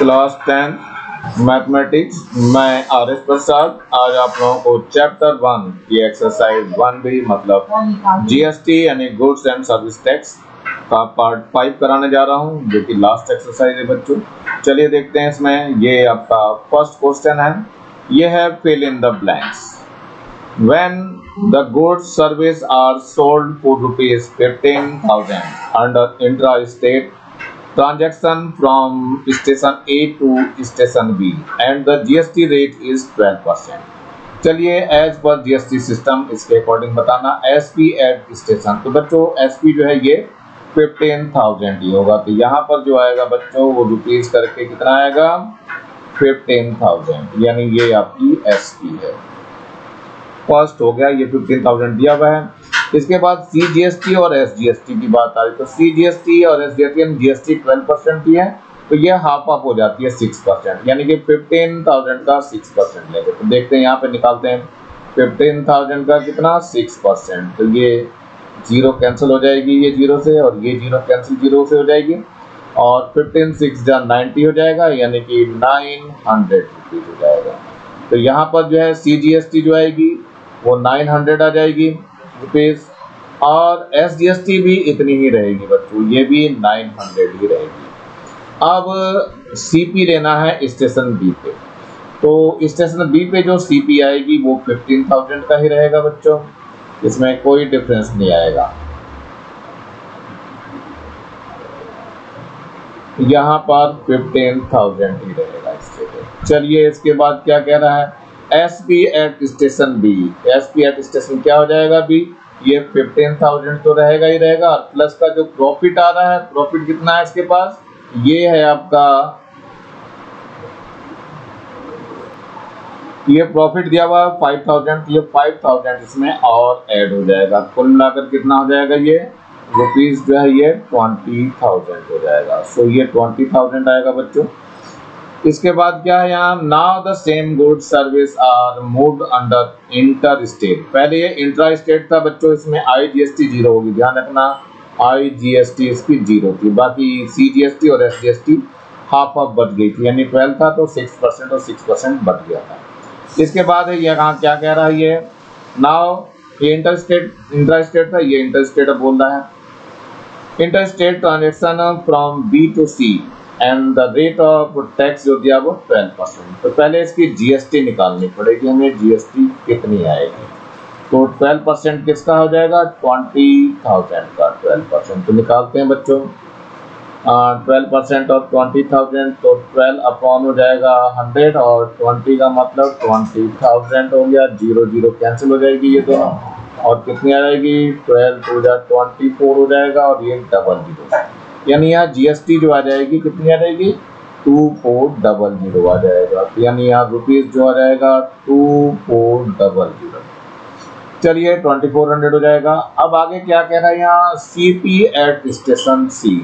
Class 10 mathematics. मैं R S प्रसाद आज आप लोगों को चैप्टर 1 की एक्सरसाइज 1B मतलब जीएसटी यानी गुड्स एंड सर्विस टैक्स का पार्ट 5 कराने जा रहा हूं, जो कि लास्ट एक्सरसाइज है बच्चों। चलिए देखते हैं इसमें। ये आपका फर्स्ट क्वेश्चन है, ये है fill in the blanks. When the goods service are sold for rupees 15,000 under intra-state transaction from station A to station B and the GST rate is 12%। चलिए एज पर जीएसटी सिस्टम इसके according बताना। SP at station, तो बच्चों SP जो है ये 15,000 ही होगा। तो यहाँ पर जो आएगा बच्चों वो रुपीज करके कितना आएगा 15,000, यानी ये आपकी एसपी है। फर्स्ट हो गया, ये 15,000 दिया हुआ है। इसके बाद सीजीएसटी और एसजीएसटी की बात आई तो सीजीएसटी और एसजीएसटी जीएसटी 12% की है, तो ये हाफ ऑफ हो जाती है 6%, यानी कि 15,000 का 6% लेंगे। तो देखते हैं यहाँ पे निकालते हैं 15,000 का कितना 6%, तो ये जीरो कैंसिल हो जाएगी, ये जीरो से और ये जीरो कैंसिल जीरो से हो जाएगी, और 15 6 जा 90 हो जाएगा, यानी कि 900 रुपीज हो जाएगा। तो यहाँ पर जो है सीजीएसटी जो आएगी वो 900 आ जाएगी रुपीज, और एसजीएसटी भी इतनी ही रहेगी बच्चों, ये भी 900 ही रहेगी। अब सीपी लेना है स्टेशन बी पे, तो स्टेशन बी पे जो सीपी आएगी वो 15,000 का ही रहेगा बच्चों, इसमें कोई डिफरेंस नहीं आएगा। यहाँ पर 15,000 ही रहेगा इसके पे। चलिए इसके बाद क्या कह रहा है, SP at station B. SP at station क्या हो जाएगा बी, ये 15,000 तो रहेगा ही रहेगा, और प्लस का जो प्रॉफिट आ रहा है, प्रॉफिट कितना है इसके पास, ये है आपका, ये प्रॉफिट दिया हुआ है 5,000, ये 5,000 इसमें और ऐड हो जाएगा। कुल मिलाकर कितना हो जाएगा, ये रुपीज जो है ये 20,000 हो जाएगा। सो ये 20,000 आएगा बच्चों। इसके बाद क्या है यहाँ, now the same good service are moved under inter state. पहले ये इंट्रा स्टेट था बच्चों, इसमें आईजीएसटी जीरो होगी, ध्यान रखना आईजीएसटी इसकी जीरो थी, बाकी सीजीएसटी और एसजीएसटी हाफ ऑफ बढ़ गई थी, यानी 12 था तो 6% और 6% बढ़ गया था। इसके बाद है ये कहाँ क्या कह रहा है, ये नाउ ये इंट्रा स्टेट था, ये इंटर स्टेट अब बोल रहा है inter state transaction from B to C and the rate of tax जो दिया वो 12%। तो पहले इसकी जीएसटी निकालनी पड़ेगी हमें, जीएसटी कितनी आएगी, तो 12% किसका हो जाएगा 20,000 का 12%। तो निकालते हैं बच्चों 12% ऑफ 20,000, तो 12 अपॉन हो जाएगा 100 और 20 का मतलब 20,000 हो गया, जीरो जीरो कैंसिल हो जाएगी ये दोनों, और कितनी आ जाएगी 12 2 जा 24 हो जाएगा, और ये डबल जीरो, यानी यहाँ जीएसटी जो आ जाएगी कितनी आ जाएगी 2400 आ जाएगा, यानी यहाँ रुपीज जो आ जाएगा 2400। चलिए 2400 हो जाएगा। अब आगे क्या कह रहा है यहाँ, सीपी एट स्टेशन सी।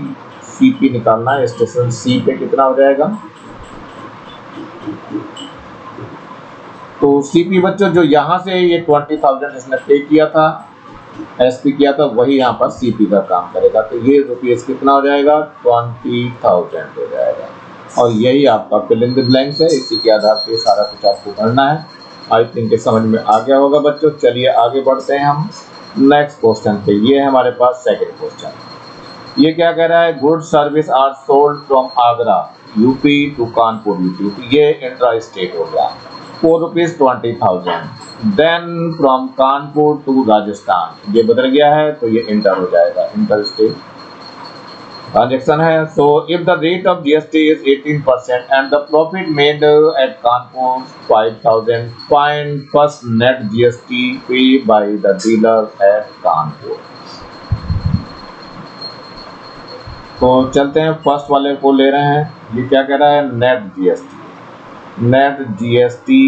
सीपी निकालना है, स्टेशन सी पे कितना हो जाएगा, तो सीपी बच्चों जो यहाँ से ये 20,000 इसने पे किया था, एसपी किया था, वही यहाँ पर सीपी का काम करेगा, तो ये रुपीज कितना हो जाएगा 20,000 हो जाएगा, और यही आपका फिल इन द ब्लैंक्स है। इसी के आधार पे सारा कुछ आपको भरना है। आई थिंक ये समझ में आ गया होगा बच्चों। चलिए आगे बढ़ते हैं हम नेक्स्ट क्वेश्चन पे। ये है हमारे पास सेकंड क्वेश्चन। ये क्या कह रहा है, good service are sold from Agra UP to Kanpur UP. तो ये इंट्रा स्टेट हो गया, ₹420,000। Then from Kanpur to Rajasthan, ये बदल गया है तो ये इंटर हो जाएगा, इंटर स्टेट ट्रांजेक्शन है। So if the rate of GST is 18% and the profit made at Kanpur 5,000, find first net GST pay by the dealer at Kanpur. तो चलते हैं फर्स्ट वाले को ले रहे हैं। ये क्या कह रहा है, net GST, net GST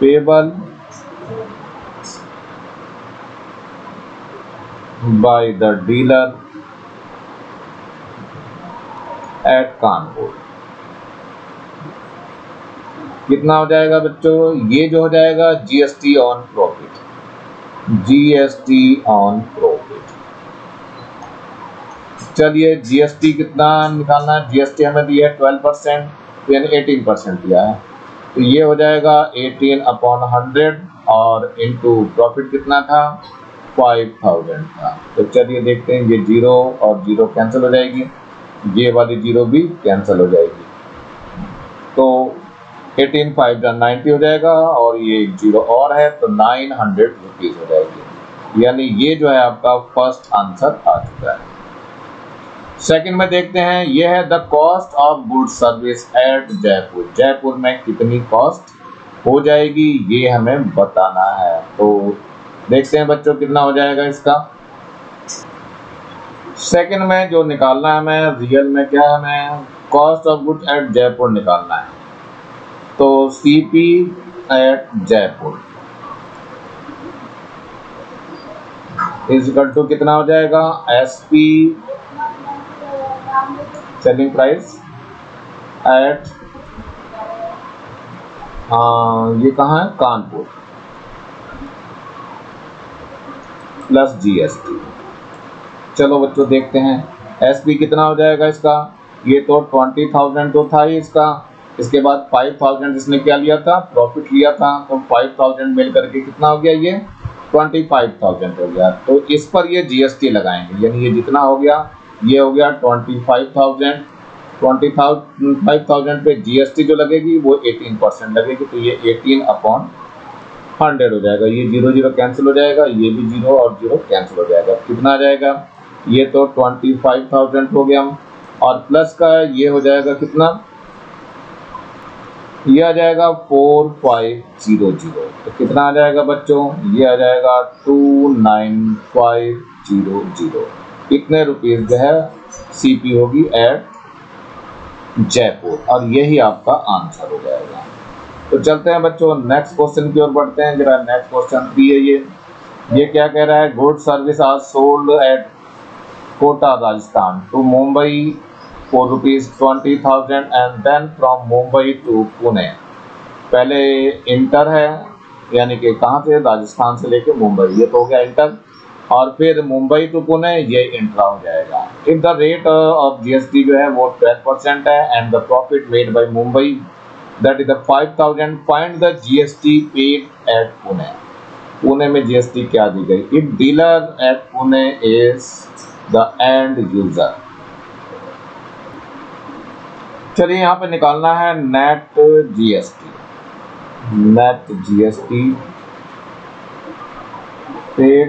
payable by the dealer at Kanpur. कितना हो जाएगा बच्चों, ये जो हो जाएगा GST on profit, GST on profit. चलिए जीएसटी कितना निकालना है, जीएसटी हमें दिया है 12%, तो यानी 18% दिया है, तो ये हो जाएगा 18/100 और इनटू प्रॉफिट कितना था 5000 था। तो चलिए देखते हैं, ये 0 और 0 कैंसिल हो जाएगी, ये वाली 0 भी कैंसिल हो जाएगी, तो 18 5 90 हो जाएगा और ये 0 और है तो 900 रुपीज हो जाएगी। यानी ये जो है आपका फर्स्ट आंसर आ चुका है। सेकंड में देखते हैं, ये है the cost of good service eight Jaipur. Jaipur में कितनी कॉस्ट हो जाएगी ये हमें बताना है। तो देखते हैं बच्चों कितना हो जाएगा इसका। सेकंड में जो निकालना है हमें, रियल में क्या है, हमें cost of goods at Jaipur निकालना है। तो CP at Jaipur is equal to कितना हो जाएगा, एसपी सेलिंग प्राइस एट ये कहाँ है, कानपुर, प्लस जीएसटी। चलो बच्चों देखते हैं एसपी कितना हो जाएगा इसका, ये तो 20,000 तो था ही इसका, इसके बाद 5,000 इसने क्या लिया था, प्रॉफिट लिया था, तो 5,000 मिल करके कितना हो गया, ये 25,000 हो गया। तो इस पर ये जीएसटी लगाएंगे, यानी ये जितना हो गया ये हो गया 25,000, 25,000 पे जीएसटी जो लगेगी वो 18% लगेगी, तो ये 18/100 हो जाएगा। ये 0 0 कैंसिल हो जाएगा, ये भी 0 और 0 कैंसिल हो जाएगा, कितना आ जाएगा, ये तो 25,000 हो गया, और प्लस का ये हो जाएगा कितना, ये आ जाएगा 4500, तो कितना आ जाएगा बच्चों, ये आ जाएगा 29500। इतने रुपीस जो है सीपी होगी एट जयपुर, और यही आपका आंसर हो जाएगा। तो चलते हैं बच्चों नेक्स्ट क्वेश्चन की ओर बढ़ते हैं। जरा नेक्स्ट क्वेश्चन भी है ये क्या कह रहा है, good service are sold at Kota Rajasthan to Mumbai for ₹20,000 and then from Mumbai to Pune. पहले इंटर है, यानी कि कहाँ से, राजस्थान से लेके मुंबई, ये तो हो गया इंटर, और फिर मुंबई टू पुणे ये इंट्रा हो जाएगा। If the rate of GST जो है वो 12% है and the profit made by Mumbai that is the 5,000, find the GST paid at Pune. Pune में जीएसटी क्या दी गई, if dealer at Pune is the end user. चलिए यहाँ पे निकालना है net GST, net GST paid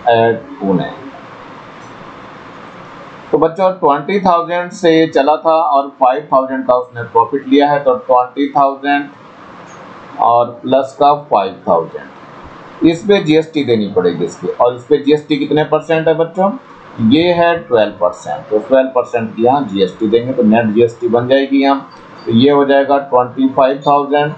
at Pune. तो बच्चों 20,000 से चला था और 5,000 का उसने प्रॉफिट लिया है, तो 20,000 और प्लस का 5,000, इस पे जीएसटी देनी पड़ेगी इसकी, और इस पे जीएसटी कितने परसेंट है बच्चों, ये है 12%, तो 12% की यहाँ जीएसटी देंगे, तो नेट जीएसटी बन जाएगी यहाँ, तो ये हो जाएगा 25,000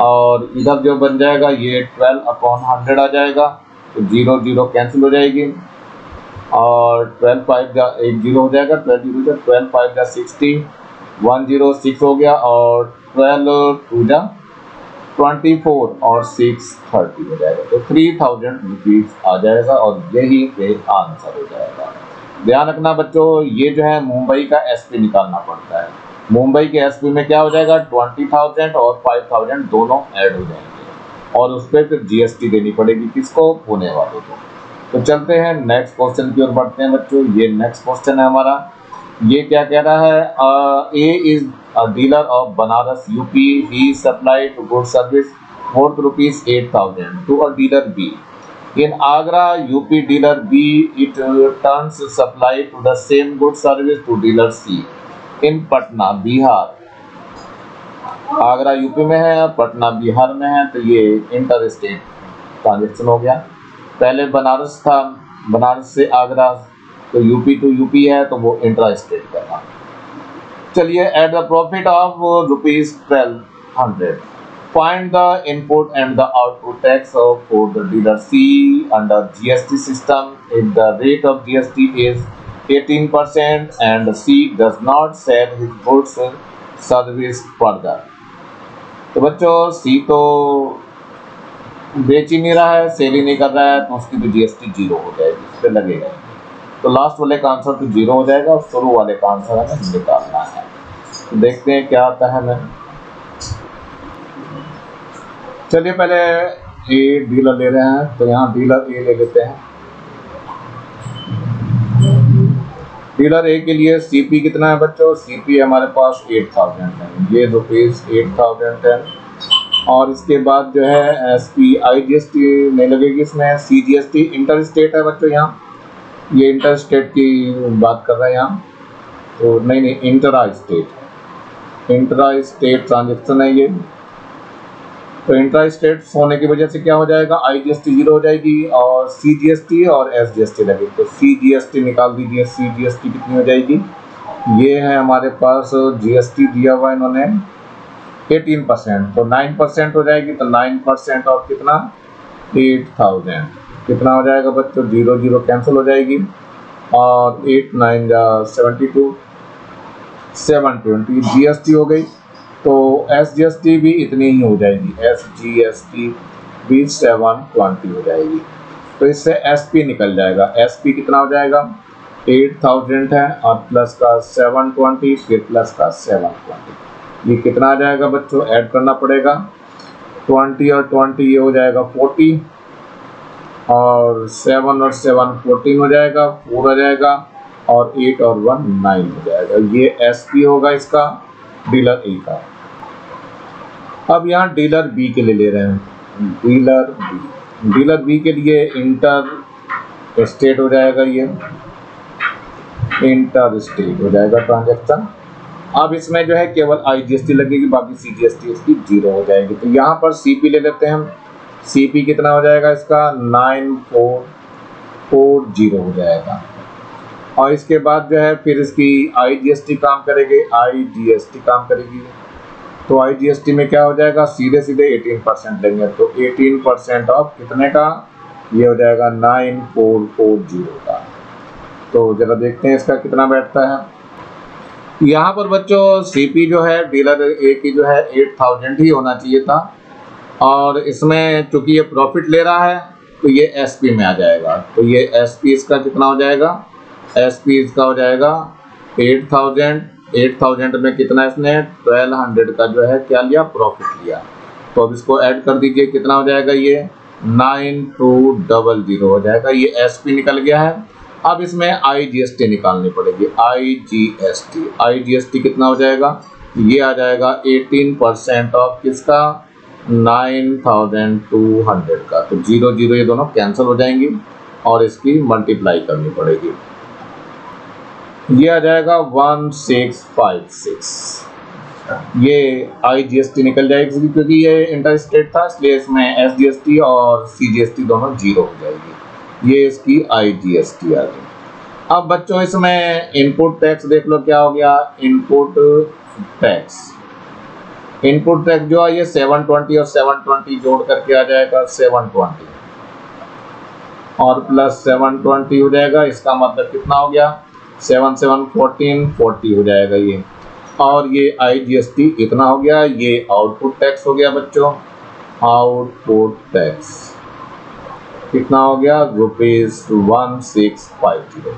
और इधर जो बन जाएगा ये 12/100 आ जाएगा, तो 0 0 कैंसिल हो जाएगी, और 12 5 का 1 0 हो जाएगा, 12 5 का 60, 106 हो गया, और 12 2 जा 24 और 6 30 हो जाएगा, तो 3,000 रुपीज आ जाएगा, और यही पे आंसर हो जाएगा। ध्यान रखना बच्चों, ये जो है मुंबई का एसपी निकालना पड़ता है, मुंबई के एसपी में क्या हो जाएगा, 20,000 और 5,000 दोनों ऐड हो जाएंगे, और उस पर फिर जीएसटी देनी पड़ेगी, किसको, पुणे वालों को। तो चलते हैं नेक्स्ट क्वेश्चन की ओर बढ़ते हैं बच्चों। ये नेक्स्ट क्वेश्चन है हमारा, ये क्या कह रहा है, A is a dealer of Banaras UP, he supplied good service worth ₹8,000 to a dealer B. In Agra UP dealer B, it turns supply to the same good service to dealer C in Patna Bihar. Agra UP में है, पटना बिहार में है, तो ये inter state transaction हो गया। पहले बनारस था, बनारस से आगरा, तो यूपी टू यूपी है, तो वो इंट्रा स्टेट का था। चलिए at the profit of ₹1200, find the input and the output tax for the dealer C under GST system if the rate of GST is 18% and C does not sell his goods service further. तो बच्चों सी तो बेच ही नहीं रहा है, cell ही नहीं कर रहा है, तो उसकी तो जीएसटी जीरो हो जाएगी, उस पर लगेगा। तो लास्ट वाले का आंसर तो जीरो हो जाएगा और शुरू वाले का आंसर हमें निकालना है। तो देखते हैं क्या आता है हमें। चलिए पहले ए डीलर ले रहे हैं, तो यहाँ डीलर ए ले लेते हैं। डीलर ए के लिए सीपी कितना है बच्चों? सीपी हमारे पास 8000 है, ये ₹8000 है। और इसके बाद जो है एसपी आईजीएसटी नहीं लगेगी इसमें, सीजीएसटी इंटर स्टेट है बच्चों, यहाँ ये इंटर स्टेट की बात कर रहे हैं यहाँ, तो नहीं इंट्रा स्टेट ट्रांजेक्शन है ये। तो इंट्रा स्टेट होने की वजह से क्या हो जाएगा, आईजीएसटी जीरो हो जाएगी और सीजीएसटी और एसजीएसटी लगेगी। तो सीजीएसटी निकाल दीजिए, सीजीएसटी कितनी हो जाएगी? ये है हमारे पास जीएसटी दिया हुआ इन्होंने 18%, तो 9% हो जाएगी। तो 9% और कितना 8000 कितना हो जाएगा बच्चों? 0 0 कैंसिल हो जाएगी और 8 9 72 720 जीएसटी हो गई। तो एसजीएसटी भी इतनी ही हो जाएगी, एसजीएसटी भी 720 हो जाएगी। तो इससे एसपी निकल जाएगा। एसपी कितना हो जाएगा? 8000 है और प्लस का 720 फिर प्लस का 720, ये कितना आ जाएगा बच्चों? ऐड करना पड़ेगा 20 और 20, ये हो जाएगा 40 और 7 और 7 14 हो जाएगा, 4 आ जाएगा और 8 और 1 9 हो जाएगा। ये एसपी होगा इसका डीलर ए का। अब यहाँ डीलर बी के लिए ले रहे हैं। डीलर बी के लिए इंटर स्टेट हो जाएगा, ये इंटर स्टेट हो जाएगा ट्रांजेक्शन। अब इसमें जो है केवल आईजीएसटी लगेगी, बाकी सीजीएसटी इसकी जीरो हो जाएगी। तो यहाँ पर सीपी ले लेते हैं हम। सीपी कितना हो जाएगा इसका? 9440 हो जाएगा। और इसके बाद जो है फिर इसकी आईजीएसटी काम करेगी, आईजीएसटी काम करेगी। तो आईजीएसटी में क्या हो जाएगा? सीधे 18% लेंगे, तो 18% ऑफ कितने का? ये हो जाएगा 9440 का। तो जरा देखते हैं इसका कितना बैठता है। यहाँ पर बच्चों सीपी जो है डीलर ए की जो है 8000 ही होना चाहिए था, और इसमें चूंकि ये प्रॉफिट ले रहा है तो ये एसपी में आ जाएगा। तो ये एसपी इसका कितना हो जाएगा? एसपी इसका हो जाएगा 8000 में कितना इसने 1200 का जो है क्या लिया? प्रॉफिट लिया। तो अब इसको ऐड कर दीजिए, कितना हो जाएगा? ये 9200 हो जाएगा। ये एसपी निकल गया है। अब इसमें आईजीएसटी निकालनी पड़ेगी। आईजीएसटी कितना हो जाएगा? ये आ जाएगा 18% ऑफ किसका? 9200 का। तो 0 0 ये दोनों कैंसिल हो जाएंगी और इसकी मल्टीप्लाई करनी पड़ेगी। ये आ जाएगा 1656। ये आईजीएसटी निकल जाएगी क्योंकि ये इंटर स्टेट था, इसलिए इसमें एसजीएसटी और सीजीएसटी दोनों जीरो हो जाएगी। ये इसकी आईजीएसटी आ गई। अब बच्चों इसमें इनपुट टैक्स देख लो क्या हो गया। इनपुट टैक्स जो है ये 720 और 720 जोड़ करके आ जाएगा 720 और प्लस 720 हो जाएगा। इसका मतलब कितना हो गया? 7 7 14 40 हो जाएगा ये। और ये आईजीएसटी इतना हो गया। ये आउटपुट टैक्स हो गया बच्चों। आउटपुट टैक्स कितना हो गया? ₹1650।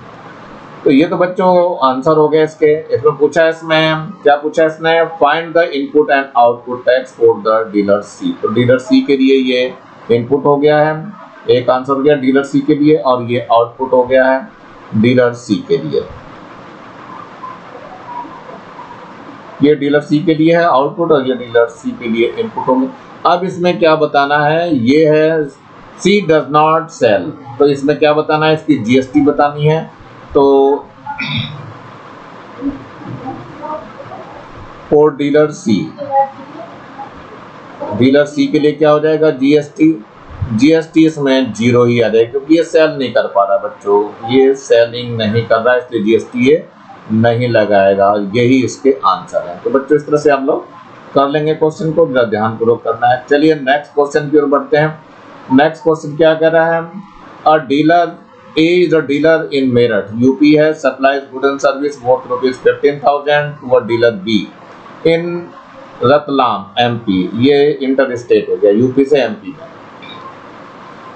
तो ये तो बच्चों आंसर हो गया इसके। इसमें पूछा है, इसमें क्या पूछा है इसने? Find the input and output tax for the dealer C. तो डीलर सी के लिए ये इनपुट हो गया है, एक आंसर हो गया डीलर सी के लिए, और ये आउटपुट हो गया है डीलर सी के लिए। ये डीलर सी के लिए है आउटपुट और ये डीलर सी के लिए इनपुट होंगे। अब इसमें क्या बताना है? ये है सी डज नॉट सेल। तो इसमें क्या बताना है? इसकी जीएसटी बतानी है। तो फॉर डीलर सी के लिए क्या हो जाएगा? जीएसटी इसमें जीरो ही आ जाएगा क्योंकि ये सेल नहीं कर पा रहा बच्चों, ये सेलिंग नहीं कर रहा, इसलिए जीएसटी ये नहीं लगाएगा। यही इसके आंसर है। तो बच्चों इस तरह से आप लोग कर लेंगे क्वेश्चन को, जरा ध्यानपूर्वक करना है। चलिए नेक्स्ट क्वेश्चन की ओर बढ़ते हैं। नेक्स्ट क्वेश्चन क्या कह रहा है? A dealer A is a dealer in Meerut, UP है, supplies good and service worth ₹15,000 to a dealer B in Ratlam MP. ये इंटर स्टेट हो गया, यूपी से एमपी में।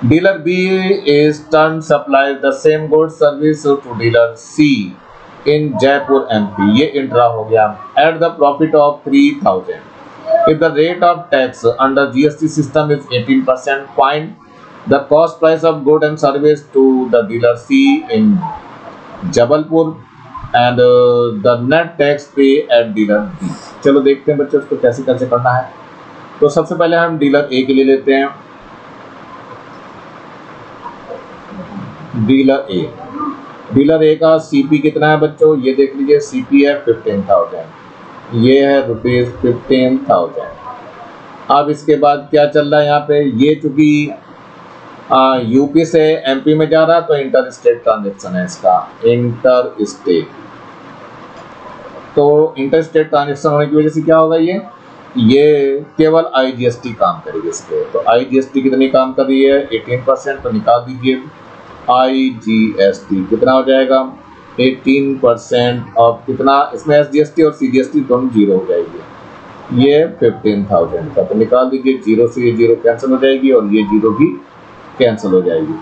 Dealer B is turn supplies the same goods service to dealer C in Jaipur MP. ये intra हो गया. At the profit of 3000. If the rate of tax under GST system is 18%, find the cost price of good and service to the dealer C in Jabalpur and the net tax pay at dealer B. चलो देखते हैं बच्चों इसको कैसे कैसे करना है. तो सबसे पहले हम डीलर ए के लिए लेते हैं. डीलर ए का सीपी कितना है बच्चों, ये देख लीजिए. सीपी है 15,000, ये है ₹15,000. अब इसके बाद क्या चल रहा है यहाँ पे, ये चूंकि यूपी से एमपी में जा रहा है तो इंटर स्टेट ट्रांजेक्शन है इसका. इंटर स्टेट, तो इंटर स्टेट ट्रांजेक्शन होने की वजह से क्या होगा, ये केवल आईजीएसटी काम करेगी इस पे. तो आईजीएसटी कितनी काम कर रही है, 18%. तो निकाल दीजिए आईजीएसटी कितना हो जाएगा, 18% ऑफ कितना, इसमें एसजीएसटी और सीजीएसटी दोनों जीरो हो जाएगी. ये 15,000 का, तो निकाल दीजिए. जीरो से ये जीरो कैंसिल हो जाएगी और ये जीरो भी कैंसिल हो जाएगी.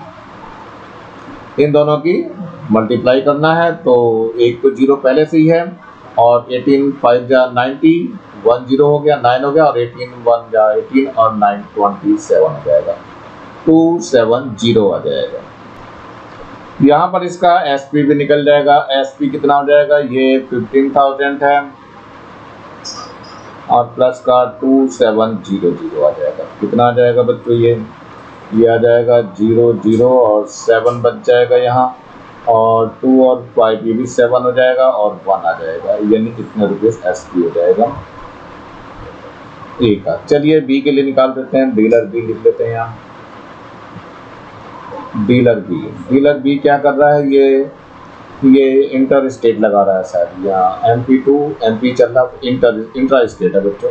इन दोनों की मल्टीप्लाई करना है, तो एक तो जीरो पहले से ही है और 18 5 जा 90, 1 0 हो गया, 9 हो गया और 18 1 जा 18 और 9 27 हो जाएगा, 270 आ जाएगा. यहाँ पर इसका एसपी भी निकल जाएगा. एसपी कितना हो जाएगा, ये 15,000 है और प्लस का 2700 आ जाएगा. कितना आ जाएगा बच्चों, ये आ जाएगा 0 0 और 7 बच जाएगा यहाँ, और 2 और 5 ये भी 7 हो जाएगा और 1 आ जाएगा, यानी कितने रुपीस एसपी हो जाएगा ए का. चलिए बी के लिए निकाल देते हैं. डीलर बी लिख लेते हैं यहाँ. डीलर बी क्या कर रहा है, ये इंटर स्टेट लगा रहा है शायद, यहाँ एमपी टू एमपी चल रहा है. इंट्रा स्टेट है बच्चों,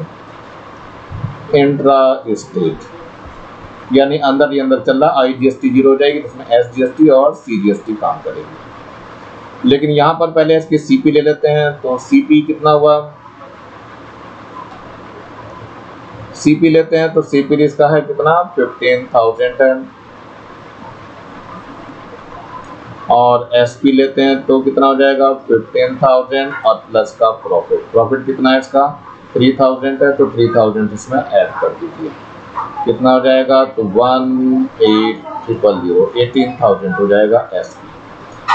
इंट्रा स्टेट यानी अंदर ही अंदर चल रहा. आईजीएसटी जीरो हो जाएगी तो उसमें एसजीएसटी और सीजीएसटी काम करेगी. लेकिन यहाँ पर पहले इसकी सीपी ले लेते हैं. तो सीपी कितना हुआ, सीपी लेते हैं तो सीपी इसका है कितना, 15,000 है. और एसपी लेते हैं तो कितना हो जाएगा, 15,000 और प्लस का प्रॉफिट कितना है इसका, 3,000 है. तो 3,000 इसमें ऐड कर दीजिए. कितना हो जाएगा, तो 18,000 18,000 हो जाएगा एसपी.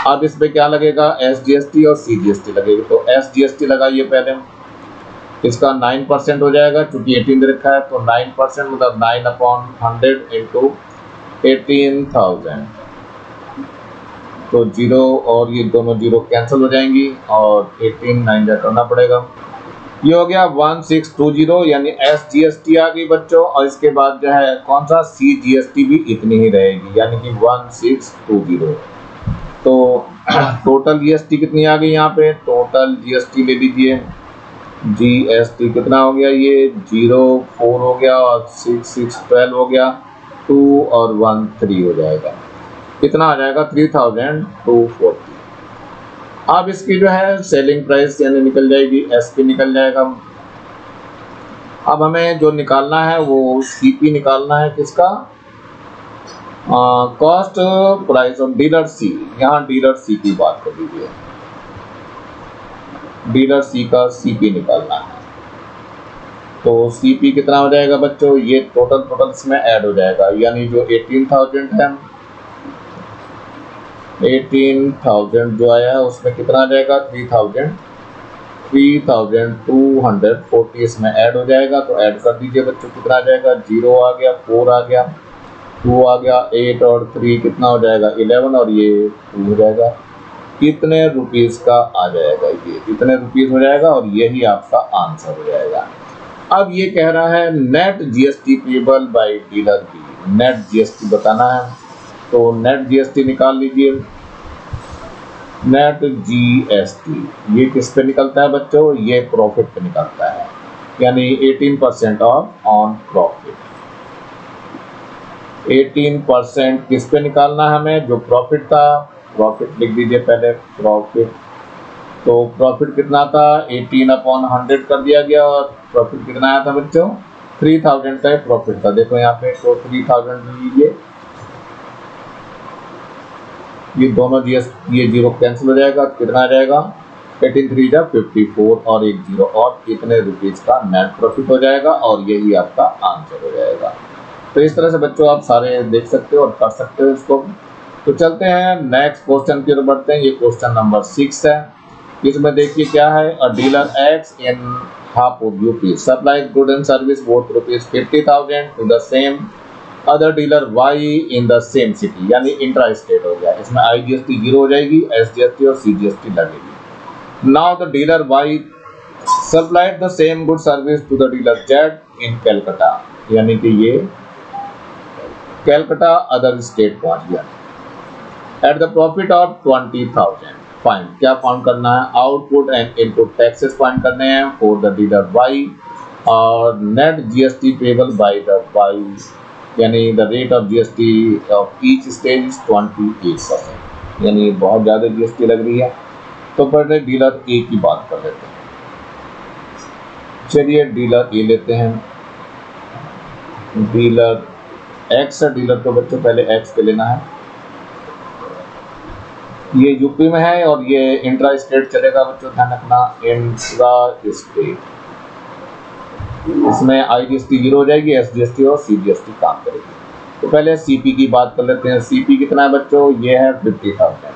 अब इस पे क्या लगेगा, एसजीएसटी और सीजीएसटी लगेगी. तो एसजीएसटी लगाइए पहले. इसका 9% हो जाएगा, क्योंकि 18 दे रखा है. तो 9% मतलब 9/100 इंटू 18,000. तो जीरो और ये दोनों जीरो कैंसिल हो जाएंगी और 18 9 जा करना पड़ेगा. ये हो गया 1620, यानी एसजीएसटी आ गई बच्चों. और इसके बाद जो है कौन सा, सीजीएसटी भी इतनी ही रहेगी, यानी कि 1620. तो टोटल जीएसटी कितनी आ गई यहाँ पे, टोटल जीएसटी ले लीजिए. जीएसटी कितना हो गया, ये 04 हो गया और 6612 हो गया, 2 और 1 3 हो जाएगा. कितना आ जाएगा, 3,240. अब इसकी जो है सेलिंग प्राइस यानी निकल जाएगी, एसपी निकल जाएगा. अब हमें जो निकालना है वो सीपी निकालना है. किसका, कॉस्ट प्राइस ऑफ डीलर सी. यहाँ डीलर सी की बात कर लीजिए. डीलर सी का सीपी निकालना है. तो सीपी कितना हो जाएगा बच्चों, ये टोटल इसमें ऐड हो जाएगा, यानी जो 18,000 है, 18,000 जो आया है उसमें कितना आ जाएगा, 3,240 इसमें ऐड हो जाएगा. तो ऐड कर दीजिए बच्चों. कितना आ जाएगा, 0 आ गया, 4 आ गया, 2 आ गया, 8 और 3 कितना हो जाएगा, 11 और ये 2 हो जाएगा. कितने रुपीस का आ जाएगा, ये इतने रुपीस हो जाएगा और यही आपका आंसर हो जाएगा. अब ये कह रहा है net GST payable by dealer B. Net GST बताना है. तो नेट जीएसटी निकाल लीजिए. नेट जीएसटी ये किस पे निकलता है बच्चों, ये प्रॉफिट पे निकलता है, यानी 18% ऑफ ऑन प्रॉफिट. 18% किस पे निकालना है हमें, जो प्रॉफिट था. प्रॉफिट लिख दीजिए पहले, प्रॉफिट. तो प्रॉफिट कितना था, 18/100 कर दिया गया. और प्रॉफिट कितना आया था बच्चों, 3,000 का प्रॉफिट था. देखो यहाँ पे, तो 3,000 लीजिए ये दोनों जीएसटी, ये जीरो कैंसिल हो जाएगा, कितना आ जाएगा 18 3 जा 54 और एक जीरो, और कितने रुपीज का नेट प्रॉफिट हो जाएगा, और यही आपका आंसर हो जाएगा। तो इस तरह से बच्चों आप सारे देख सकते हो और कर सकते हो इसको। तो चलते हैं नेक्स्ट क्वेश्चन की ओर बढ़ते हैं। ये क्वेश्चन नंबर 6 है। इसमें देखिए क्या है, a dealer X in Hapur UP supplies good and service worth ₹50,000 to the same other dealer Y in the same city, यानी इंट्रा स्टेट हो गया। इसमें IGST जीरो हो जाएगी, SGST और CGST लगेगी। Now the dealer Y supplied the same good service to the dealer Z in Calcutta, यानी कि ये कैलकाटा अदर स्टेट पहुंच गया। At the profit of 20,000 find, क्या फाइंड करना है, output and input taxes find करने हैं फॉर द डीलर वाई, और net GST payable by the Y, यानी the rate of GST of each stage is 28%, यानी बहुत ज़्यादा GST लग रही है। तो पहले डीलर ए की बात कर लेते हैं। चलिए डीलर ए लेते हैं, डीलर एक्स है। डीलर को बच्चों पहले एक्स पे लेना है। ये यूपी में है और ये इंट्रा स्टेट चलेगा बच्चों, ध्यान रखना, इंट्रा स्टेट। इसमें IGST जीरो हो जाएगी, SGST और CGST काम करेगी। तो पहले CP की बात कर लेते हैं। CP कितना है बच्चों, ये है 50,000,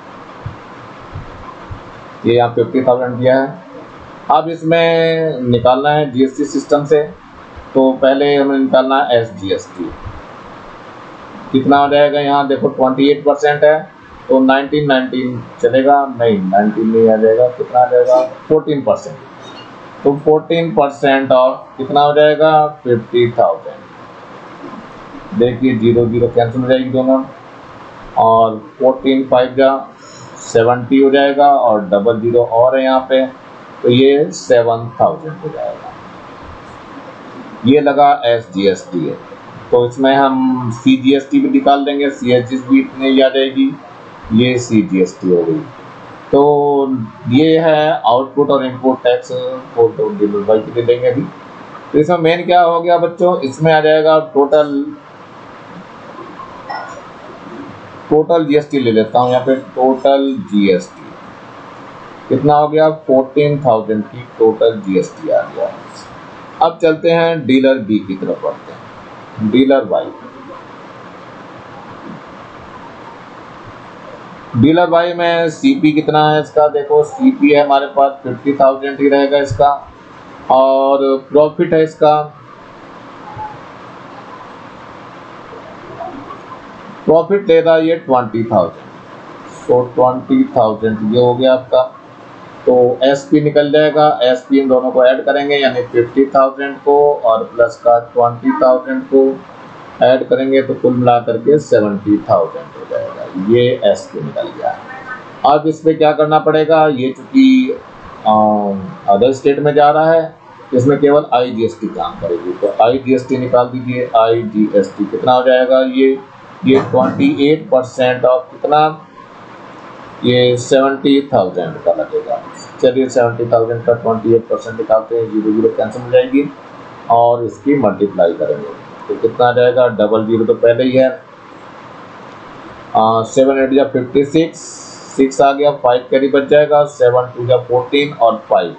ये यहाँ 50,000 दिया है। अब इसमें निकालना है GST सिस्टम से, तो पहले हमें निकालना है SGST। कितना हो जाएगा, यहाँ देखो 28% है, तो 19 चलेगा, नहीं 19 नहीं आ जाएगा, कितना आ जाएगा 14%। तो 14% ऑफ कितना हो जाएगा 50,000। देखिए जीरो जीरो कैंसिल हो जाएगी दोनों, और 14 5 जा 70 हो जाएगा, और डबल जीरो और है यहाँ पे, तो ये 7,000 हो जाएगा। ये लगा SGST है। तो इसमें हम CGST भी निकाल देंगे, CGST भी इतनी ही आ जाएगी, ये CGST हो गई। तो ये है आउटपुट और इनपुट टैक्स को तो डीलर वाई के देंगे अभी। तो इसमें मेन क्या हो गया बच्चों, इसमें आ जाएगा टोटल GST ले लेता हूँ यहाँ पे, टोटल GST कितना हो गया 14,000 की टोटल GST आ गया। अब चलते हैं डीलर बी की तरफ बढ़ते हैं। डीलर वाई, डीलर वाई में CP कितना है इसका, देखो CP है हमारे पास 50,000 ही रहेगा इसका, और प्रॉफिट है इसका, प्रॉफिट ले रहा है ये 20,000, तो 20,000 ये हो गया आपका। तो SP निकल जाएगा, SP इन दोनों को ऐड करेंगे, यानी 50,000 को और प्लस का 20,000 को ऐड करेंगे, तो कुल मिला करके 70,000 हो जाएगा। ये SP निकल गया। अब इस पे क्या करना पड़ेगा, ये चूंकि अदर स्टेट में जा रहा है, इसमें केवल IGST काम करेगी, तो IGST निकाल दीजिए। IGST कितना हो जाएगा, ये 28% ऑफ कितना, ये 70,000 का लगेगा। चलिए 70,000 का 28% निकालते हैं, जीरो जीरो कैंसिल हो जाएगी, और इसकी मल्टीप्लाई करेंगे, तो कितना आ जाएगा, डबल जीरो तो पहले ही है, 7 8 जा 56, 6 आ गया, 5 कैरी बच जाएगा, 7 2 जा 14 और 5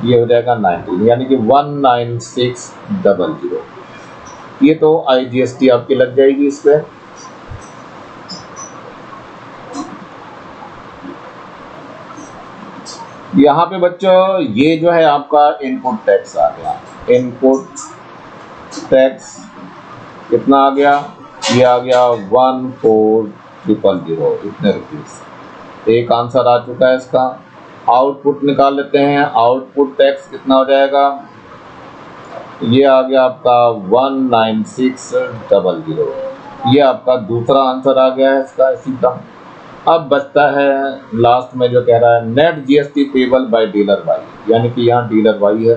ये हो जाएगा 19, यानी कि 19600। ये तो IGST आपकी लग जाएगी इस पे। यहाँ पे बच्चों ये जो है आपका इनपुट टैक्स आ गया। इनपुट टैक्स कितना आ गया, ये आ गया 14,000 इतने रुपीज। एक आंसर आ चुका है इसका। आउटपुट निकाल लेते हैं। आउटपुट टैक्स कितना हो जाएगा, ये आ गया आपका 19600। ये आपका दूसरा आंसर आ गया है इसका इसी का। अब बचता है लास्ट में जो कह रहा है net GST payable by dealer Y, यानी कि यहाँ डीलर वाई है।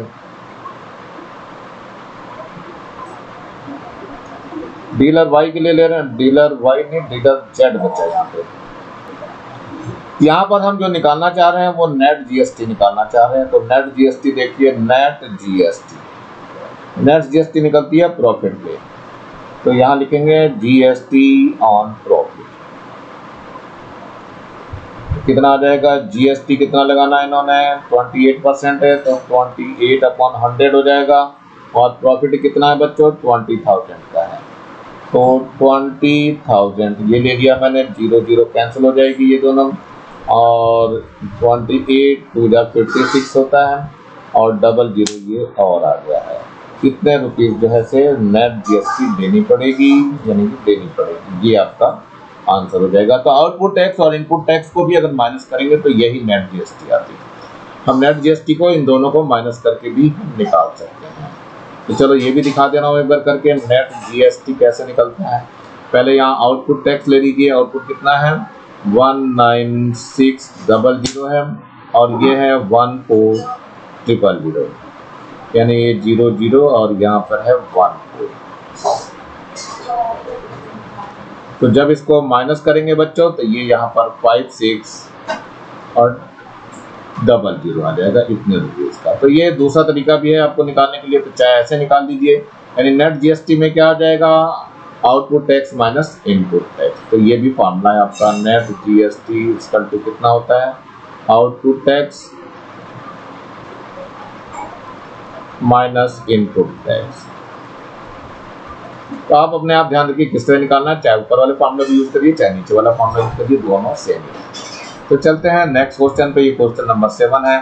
डीलर वाई के लिए ले रहे हैं, डीलर वाई नहीं डीलर जेड बचा यहाँ पे। यहाँ पर हम जो निकालना चाह रहे हैं वो नेट GST निकालना चाह रहे हैं। तो नेट GST देखिए, नेट GST निकलती है प्रॉफिट पे, तो यहाँ लिखेंगे GST ऑन प्रॉफिट। कितना आ जाएगा, जीएसटी कितना लगाना है इन्होंने 28% है, तो 28/100 हो जाएगा। और प्रॉफिट कितना है बच्चों, 20,000 का है, तो 20,000 ये ले लिया मैंने, 0 0 कैंसिल हो जाएगी ये दोनों, और 28 2 जा 56 होता है, और डबल 0 ये और आ गया है। कितने रुपीस जो है से नेट जीएसटी देनी पड़ेगी, यानी कि देनी पड़ेगी, ये आपका आंसर हो जाएगा। तो आउटपुट टैक्स और इनपुट टैक्स को भी अगर माइनस करेंगे तो यही नेट जीएसटी आती है। हम नेट जीएसटी को इन दोनों को माइनस करके भी निकाल सकते हैं। तो चलो ये भी दिखा दे रहा हूँ एक बार करके, नेट जीएसटी कैसे निकलता है। पहले यहाँ आउटपुट टैक्स ले लीजिए, आउटपुट कितना है 19600 है, और ये है 14000, यानी ये 00 और यहाँ पर है 14। तो जब इसको माइनस करेंगे बच्चों तो ये यहाँ पर 56 और 00 आ जाएगा, इतने रुपीज का। तो ये दूसरा तरीका भी है आपको निकालने के लिए, तो चाहे ऐसे निकाल दीजिए, यानी नेट जीएसटी में क्या आ जाएगा, output tax minus input tax. तो ये भी फॉर्मूला है आपका, नेट जीएसटी इसका टू कितना होता है, output tax minus input tax. तो आप अपने आप ध्यान रखिए किस तरह निकालना है, चाहे ऊपर वाले फॉर्मूला भी यूज करिए चाहे नीचे वाला फॉर्मूला यूज करिए, दोनों सेम है। तो चलते हैं नेक्स्ट क्वेश्चन पे, ये क्वेश्चन नंबर 7 है।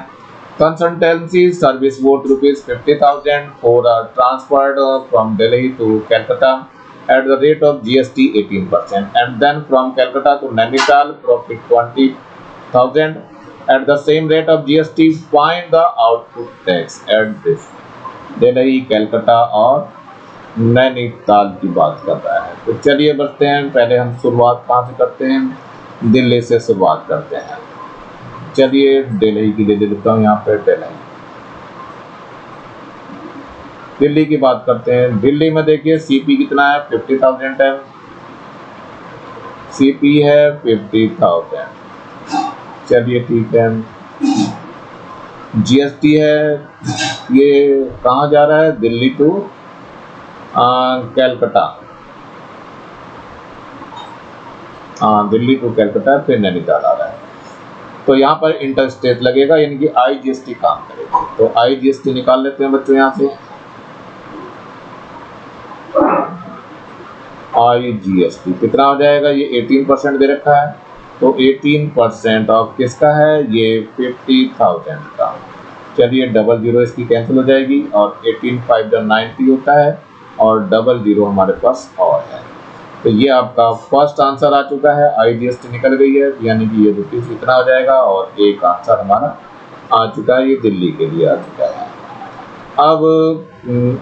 Consultancy service worth ₹50,000 for transferred from Delhi to Calcutta at the rate of GST 18%, and then from Calcutta to Nainital profit 20,000 at the same rate of GST. Find the output tax at this। Delhi, Calcutta और नैनीताल की बात कर रहा है। तो चलिए बढ़ते हैं, पहले हम शुरुआत कहाँ से करते हैं, दिल्ली से शुरुआत करते हैं। चलिए दिल्ली की ले लेता हूँ, यहाँ पे दिल्ली की बात करते हैं। दिल्ली में देखिए सीपी कितना है 50,000 है, सीपी है 50,000। चलिए ठीक है, जीएसटी है, ये कहाँ जा रहा है, दिल्ली टू कैलकाटा, दिल्ली टू कैलकाटा, फिर नैनीताल आ रहा है। तो यहाँ पर इंटर स्टेट लगेगा, यानी कि आईजीएसटी काम करेगा। तो आईजीएसटी निकाल लेते हैं बच्चों, यहाँ से आईजीएसटी कितना हो जाएगा, ये 18% दे रखा है, तो 18% ऑफ किसका है, ये 50,000 का। चलिए डबल 0 इसकी कैंसिल हो जाएगी, और 18 5 90 होता है, और डबल 0 हमारे पास और है। तो ये आपका फर्स्ट आंसर आ चुका है, आईजीएसटी निकल गई है, यानी कि ये रुपीज इतना हो जाएगा, और एक आंसर हमारा आ चुका है, ये दिल्ली के लिए आ चुका है। अब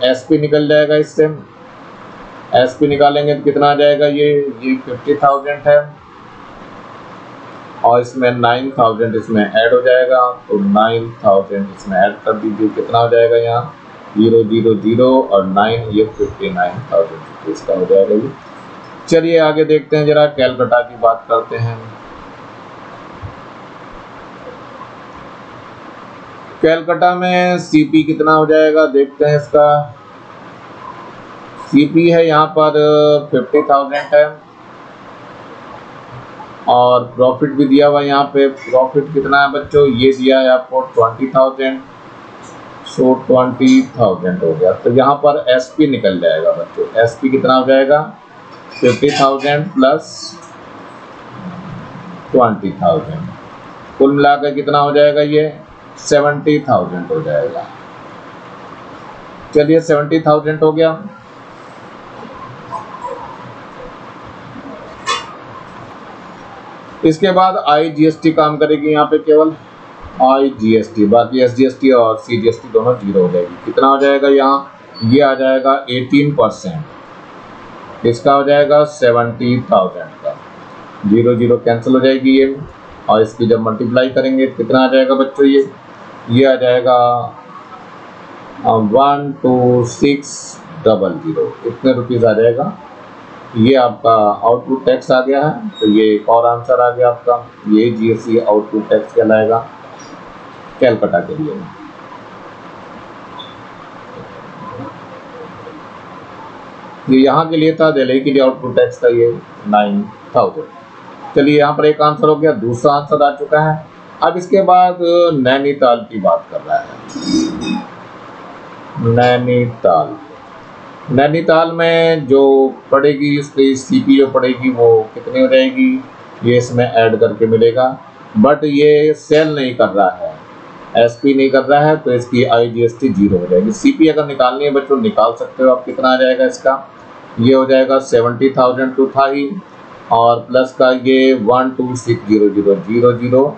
एसपी निकल जाएगा, इससे एसपी निकालेंगे तो कितना आ जाएगा, ये 50,000 है, और इसमें 9,000 इसमें ऐड हो जाएगा, तो 9,000 इसमें ऐड कर दीजिए, कितना हो जाएगा, यहाँ 0 0 0 और 9, ये 59,000 रुपीज का हो जाएगा ये। चलिए आगे देखते हैं, जरा कैलकाटा की बात करते हैं। कैलकाटा में सीपी कितना हो जाएगा, देखते हैं इसका। सीपी है यहाँ पर 50,000 है, और प्रॉफिट भी दिया हुआ है यहाँ पे। प्रॉफिट कितना है बच्चों, ये दिया है आपको 20,000, सो 20,000 हो गया। तो यहाँ पर एसपी निकल जाएगा बच्चों, एसपी कितना हो जाएगा 50,000 प्लस 20,000, कुल मिलाकर कितना हो जाएगा, ये 70,000 हो जाएगा। चलिए 70,000 हो गया। इसके बाद आईजीएसटी काम करेगी यहाँ पे, केवल आईजीएसटी, बाकी एसजीएसटी और सीजीएसटी दोनों 0 हो जाएगी। कितना हो जाएगा यहाँ, ये आ जाएगा 18%, इसका हो जाएगा 70,000 का, 0 0 कैंसिल हो जाएगी ये, और इसकी जब मल्टीप्लाई करेंगे कितना आ जाएगा बच्चों, ये आ जाएगा 12600, इतने रुपीज़ आ जाएगा। ये आपका आउटपुट टैक्स आ गया है, तो ये एक और आंसर आ गया आपका, ये जीएसटी आउटपुट टैक्स कहलाएगा कैलकाटा के लिए। ये यहाँ के लिए था, दिल्ली के लिए आउटपुट टैक्स था ये 9,000। चलिए यहाँ पर एक आंसर हो गया, दूसरा आंसर आ चुका है। अब इसके बाद नैनीताल की बात कर रहा है। नैनीताल, नैनीताल में जो पड़ेगी इसकी सीपीओ पड़ेगी वो कितनी हो जाएगी, ये इसमें ऐड करके मिलेगा। बट ये सेल नहीं कर रहा है, एसपी नहीं कर रहा है, तो इसकी आईजीएसटी 0 हो जाएगी। सीपी अगर निकालनी है बच्चों निकाल सकते हो आप। कितना आ जाएगा इसका, ये हो जाएगा 70,000 टू था ही, और प्लस का ये 126000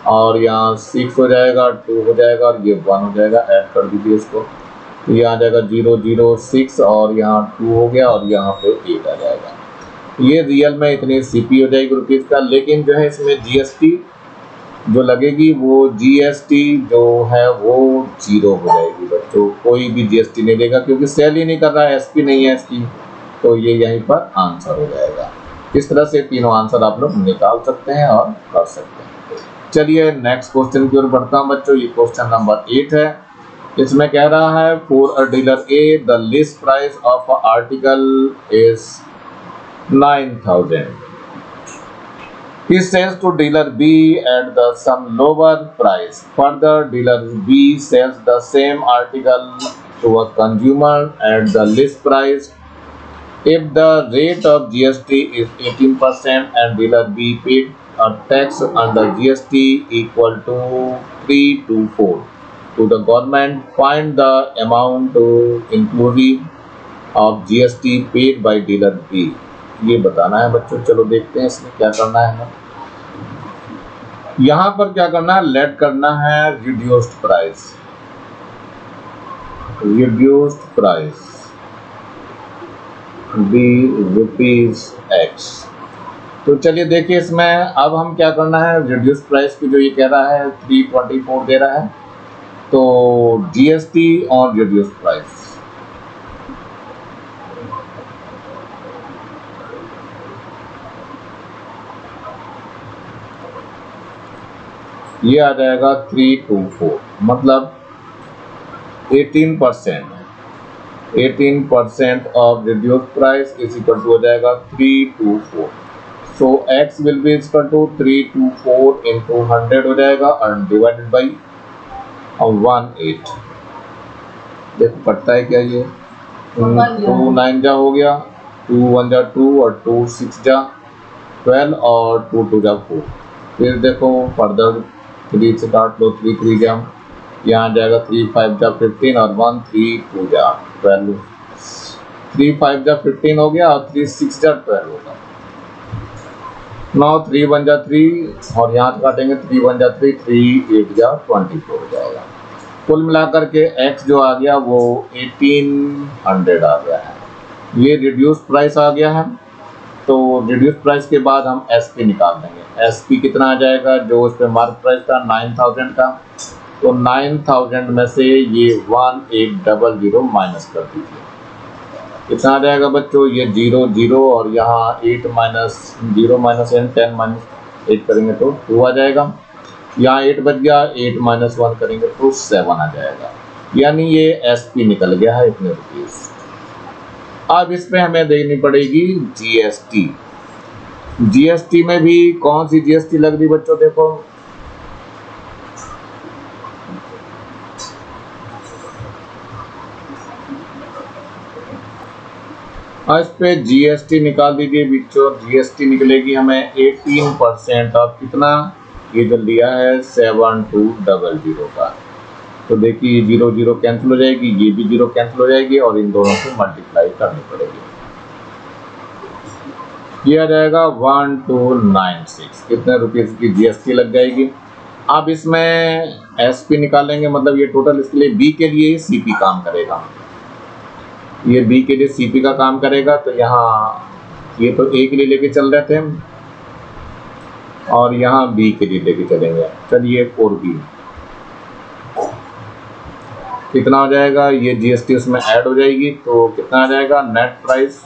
और यहाँ 6 हो जाएगा, 2 हो जाएगा और ये 1 हो जाएगा। ऐड कर दीजिए इसको, ये आ जाएगा 006 और यहाँ 2 हो गया और यहाँ पे 8 आ जाएगा। ये रियल में इतनी सीपी हो जाएगी रुपीज़ का। लेकिन जो है इसमें जीएसटी जो लगेगी वो जीएसटी जो है वो 0 हो जाएगी बच्चों, कोई भी जीएसटी नहीं देगा क्योंकि सेल ही नहीं कर रहा है, एसपी नहीं है इसकी, तो ये यहीं पर आंसर हो जाएगा। इस तरह से तीनों आंसर आप लोग निकाल सकते हैं और कर सकते हैं। चलिए नेक्स्ट क्वेश्चन की ओर बढ़ता हूँ बच्चों। ये क्वेश्चन नंबर 8 है। इसमें कह रहा है for a dealer A the list price of article is 9,000. He sells to dealer B at the some lower price. Further, dealer B sells the same article to a consumer at the list price. If the rate of GST is 18% and dealer B paid a tax under GST equal to 324 to the government, find the amount inclusive of GST paid by dealer B. ये बताना है बच्चों। चलो देखते हैं इसमें क्या करना है। यहाँ पर क्या करना है, लेट करना है reduced price. Reduced price be rupees X. तो चलिए देखिए इसमें अब हम क्या करना है, रिड्यूस्ड प्राइस की जो ये कह रहा है 324 दे रहा है, तो जीएसटी ऑन रिड्यूस्ड प्राइस ये आ जाएगा 324, मतलब 18% of reduced price is equal to हो जाएगा 324। So X will be equal to 324 into 100 हो जाएगा और डिवाइडेड बाई 18। देखो कटता है क्या, ये 2 9 जा हो गया, 2 1 जा 2 और 2 6 जा 12 और 2 2 जा 4। फिर देखो फर्दर 3 से काट लो, 3 3 जा, यहाँ जाएगा 3 5 जा 15 और 1 3 2 जा 12। 3 5 जा 15 हो गया और 3 6 जा 12 होगा। 9 3 1 जा 3 और यहाँ से काटेंगे 3 1 जा 3, 3 8 जा 24 हो जाएगा। कुल मिलाकर के x जो आ गया वो 1800 आ गया है। ये रिड्यूस प्राइस आ गया है। तो रिड्यूस प्राइस के बाद हम एसपी निकाल देंगे। एसपी कितना आ जाएगा, जो उस पर मार्क प्राइस था 9000 का, तो 9000 में से ये 1800 माइनस कर दीजिए। कितना आ जाएगा बच्चों, ये 0 0 और यहाँ 8 माइनस 0 माइनस 10 माइनस 8 करेंगे तो 2 आ जाएगा। यहाँ 8 बच गया, 8 माइनस 1 करेंगे तो 7 आ जाएगा। यानी ये एसपी निकल गया है इतने रुपीज़। अब इसमें हमें देखनी पड़ेगी जीएसटी। जीएसटी में भी कौन सी जीएसटी लग रही बच्चों, देखो इस पे जीएसटी निकाल दीजिए बच्चों। जीएसटी निकलेगी हमें 18% ऑफ कितना, ये जो लिया है 7200 का। तो देखिए 0 0 कैंसिल हो जाएगी, ये भी 0 कैंसिल हो जाएगी और इन दोनों को मल्टीप्लाई करनी पड़ेगी। ये आ जाएगा 1296, कितने रुपीज़ की जीएसटी लग जाएगी। अब इसमें एसपी निकालेंगे, मतलब ये टोटल इसके लिए बी के लिए सीपी काम करेगा। ये बी के लिए सीपी का काम करेगा। तो यहाँ ये तो ए के लिए लेके चल रहे थे और यहाँ बी के लिए लेके चलेंगे। चलिए 4B कितना हो जाएगा, ये जीएसटी उसमें ऐड हो जाएगी तो कितना आ जाएगा नेट प्राइस।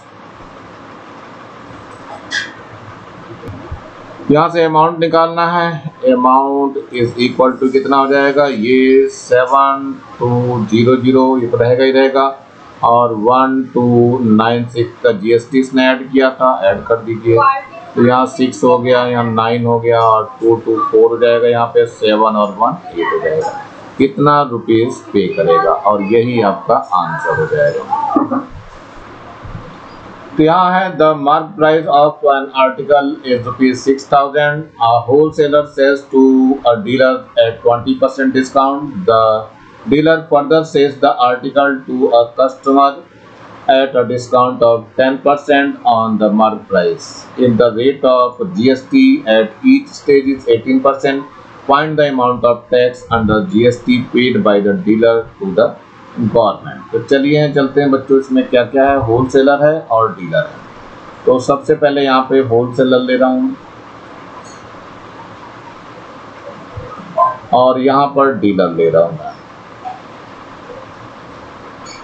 यहाँ से अमाउंट निकालना है, अमाउंट इज इक्वल टू कितना हो जाएगा, ये 7200 ये तो रहेगा ही रहेगा और 1296 का जीएसटी इसने ऐड किया था, ऐड कर दीजिए तो यहाँ 6 हो गया, यहाँ 9 हो गया और 2 2 4 हो जाएगा, यहाँ पे 7 और 1 8 हो जाएगा। कितना रुपीस पे करेगा, और यही आपका आंसर हो जाएगा। तो यहाँ है the mark price of an article is ₹6000. A wholesaler sells to a dealer at 20% discount. The dealer further sells the article to a customer at a discount of 10% on the mark price. If the rate of GST at each stage is 18%, find the amount of tax under GST paid by the dealer to the government. तो चलिए चलते हैं बच्चों, इसमें क्या क्या है, wholesaler है और डीलर है। तो सबसे पहले यहाँ पे होलसेलर ले रहा हूँ और यहाँ पर डीलर ले रहा हूँ।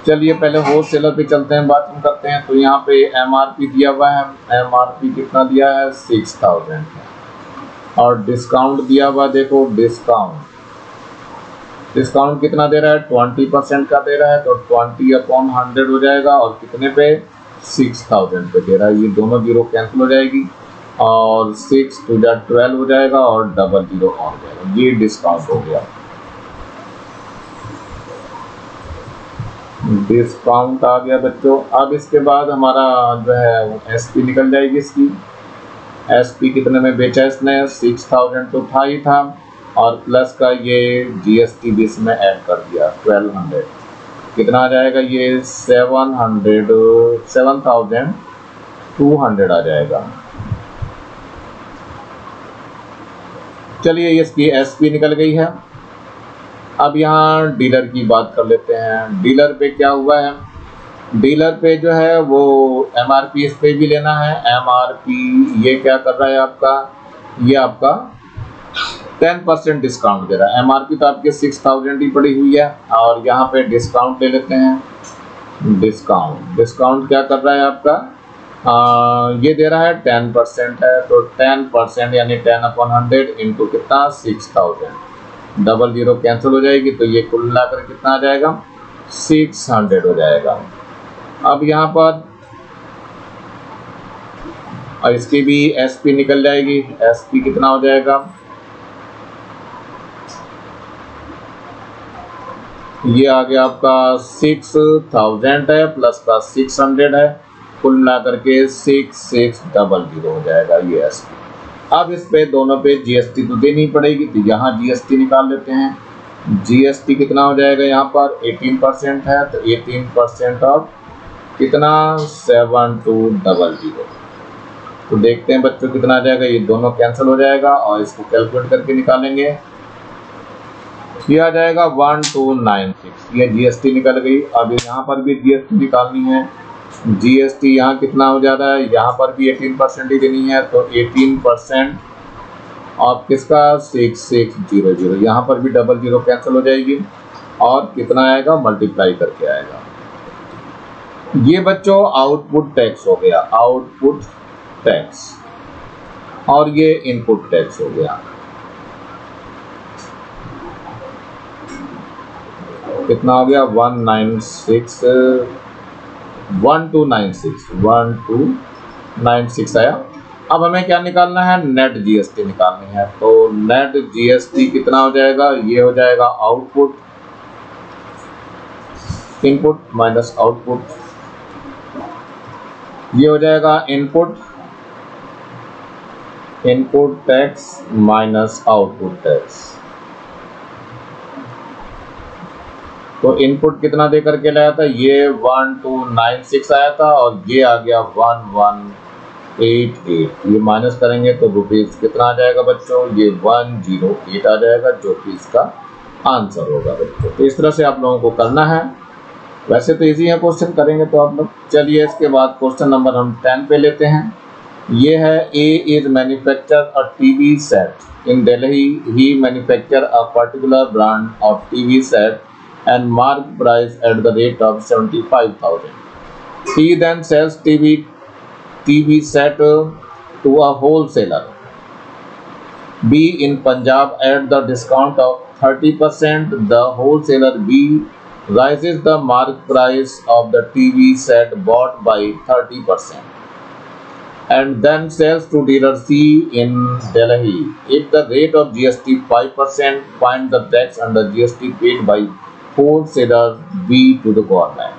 चलिए पहले होलसेलर पे चलते हैं, बात हम करते हैं। तो यहाँ पे एमआरपी दिया हुआ है, एमआरपी कितना दिया है 6000 और डिस्काउंट दिया हुआ, देखो डिस्काउंट कितना दे रहा है 20% का दे रहा है, तो 20/100 हो जाएगा और कितने पे 6000 पे दे रहा है। ये दोनों जीरो कैंसिल हो जाएगी और 6 2 12 हो जाएगा और डबल जीरो और हो जाएगा। ये डिस्काउंट हो गया, डिस्काउंट आ गया बच्चों। अब इसके बाद हमारा जो है एसपी निकल जाएगी। इसकी एसपी कितने में बेचा इसने 6000 तो था ही था और प्लस का ये जीएसटी भी इसमें ऐड कर दिया 1200। कितना आ जाएगा ये 7200 आ जाएगा। चलिए इसकी एसपी निकल गई है। अब यहाँ डीलर की बात कर लेते हैं। डीलर पे क्या हुआ है, डीलर पे जो है वो एमआरपी इस पे भी लेना है। एमआरपी ये क्या कर रहा है आपका, ये आपका 10% डिस्काउंट दे रहा है। एमआरपी तो आपके 6000 ही पड़ी हुई है और यहाँ पे डिस्काउंट ले लेते हैं। डिस्काउंट क्या कर रहा है आपका, ये दे रहा है 10% है, तो 10% यानी 10/100 इंटू कितना 6000, डबल जीरो कैंसिल हो जाएगी, तो ये कुल मिलाकर कितना आ जाएगा 600 हो जाएगा। अब यहाँ पर और इसकी भी एसपी निकल जाएगी। एसपी कितना हो जाएगा, ये आ गया आपका 6000 है प्लस का 600 है, कुल मिलाकर के 6600 हो जाएगा ये एसपी। अब इस पे दोनों पे जीएसटी तो देनी पड़ेगी, तो यहाँ जीएसटी निकाल लेते हैं। जीएसटी कितना हो जाएगा, यहाँ पर 18% है, तो 18% ऑफ कितना 7200। तो देखते हैं बच्चों कितना आ जाएगा, ये दोनों कैंसिल हो जाएगा और इसको कैलकुलेट करके निकालेंगे। ये आ जाएगा 1296, ये जीएसटी निकल गई। अब यहाँ पर भी जीएसटी निकालनी है। जीएसटी यहाँ कितना हो जा रहा है, यहाँ पर भी 18% ही देनी है, तो 18% और किसका 6600, यहाँ पर भी डबल जीरो कैंसिल हो जाएगी और कितना आएगा मल्टीप्लाई करके आएगा। ये बच्चों आउटपुट टैक्स हो गया, आउटपुट टैक्स, और ये इनपुट टैक्स हो गया। कितना हो गया 1296 आया। अब हमें क्या निकालना है, नेट जीएसटी निकालनी है। तो नेट जीएसटी कितना हो जाएगा, ये हो जाएगा आउटपुट, इनपुट माइनस आउटपुट, ये हो जाएगा input tax minus output tax. तो इनपुट कितना दे करके लाया था, ये 1296 आया था और ये आ गया 1188। ये माइनस करेंगे तो रुपीज कितना आ जाएगा बच्चों, ये 108 आ जाएगा, जो कि इसका आंसर होगा बच्चों। तो इस तरह से आप लोगों को करना है। वैसे तो इजी है क्वेश्चन, करेंगे तो आप लोग। चलिए इसके बाद क्वेश्चन नंबर हम 10 पे लेते हैं। ये है A is manufacture a TV set in Delhi. He manufacture a particular brand of TV set and mark price at the rate of 75,000. He then sells TV set to a wholesaler B in Punjab at the discount of 30%. The wholesaler B raises the mark price of the TV set bought by 30%. and then sells to dealer C in Delhi. If the rate of GST 5%, find the tax under GST paid by wholesaler B to the government.